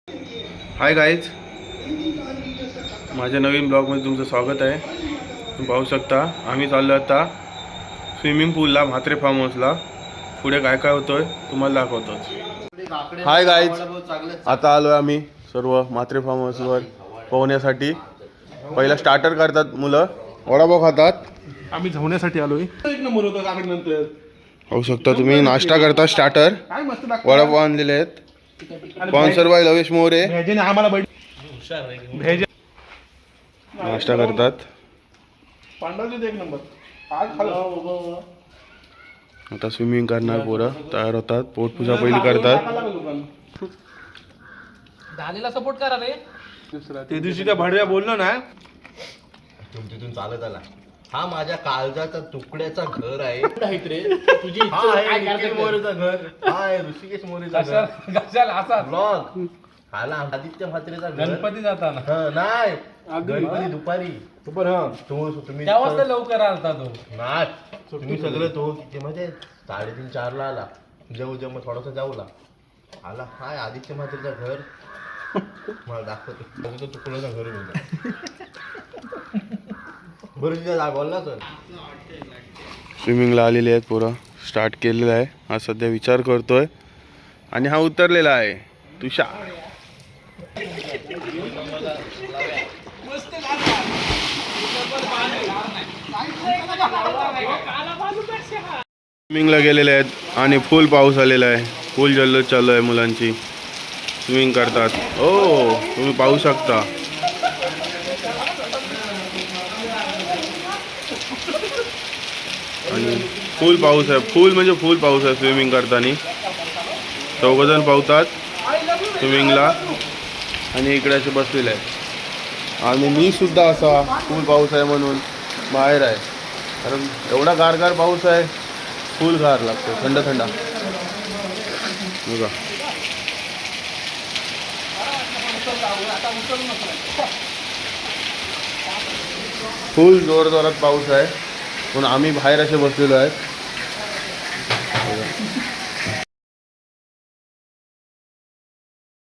Hi guys, माझ्या नवीन ब्लॉगमध्ये तुमचं स्वागत आहे. तुम्ही पाहू शकता आम्ही चाललो आता स्विमिंग पूलला, म्हात्रे फार्म हाऊसला. पुढे काय काय होतोय तुम्हाला दाखवतो. हाय गाईज, आता आलोय आम्ही सर्व म्हात्रे फार्म हाऊसवर पोहण्यासाठी. पहिला स्टार्टर करतात मुलं, वडापाव खातात. आम्ही धावण्यासाठी आलोय. एक नंबर होता कागद नंतर. पाहू शकता तुम्ही, नाश्ता करता. स्टार्टर काय मस्त वडापाव आणलेले आहेत. Sponsor by लवेश More. भेजेने आम्हाला भेजे नाश्ता करतात. पांडवचे एक नंबर. आज खाल्लं. आता स्विमिंग करणार पोरं तयार होतात. पोटपूजा पहिली करतात. धालीला सपोर्ट करा रे. ते दिवशी त्या भडव्या बोललो ना, तिथून चालत आला. हा माझ्या काळजाचा तुकड्याचा घर आहे. तुझी मोरेचा घर. हा आहे ऋषिकेश मोरेचा घर. कशाला असा ब्लॉग हाला आदित्य म्हात्रेचा घर. गणपती जाताना नाही गणपती दुपारी. तुम्ही त्यावेळेस तर लवकर आलता तो. नाही तुम्ही सगळं तो किती म्हणजे 3:30-4 ला आला. जाऊ मग थोडासा जाऊला आला. हाय आदित्य म्हात्रेचा घर. मला दाखवतो तुकड्याचा घर म्हणजे बरं तिथे बोलला सर. स्विमिंगला आलेले आहेत पोरं. स्टार्ट केलेलं आहे. हा सध्या विचार करतोय आणि हा उतरलेला आहे तुषार. स्विमिंगला गेलेले आहेत आणि फुल पाऊस आलेला आहे. फुल जल्लोष चालू आहे. मुलांची स्विमिंग करतात. ओ तुम्ही पाहू शकता. आणि फुल पाऊस आहे. फुल म्हणजे फुल पाऊस आहे. स्विमिंग करताना चौघजण पावतात स्विमिंगला आणि इकडे असे बसलेले आहेत. आणि मी सुद्धा असा फुल पाऊस आहे म्हणून बाहेर आहे. कारण एवढा गारगार पाऊस आहे. फुल गार लागतो, थंड थंड बघा. फुल जोरजोरात पाऊस आहे म्हणून आम्ही बाहेर असे बसलेलो आहेत.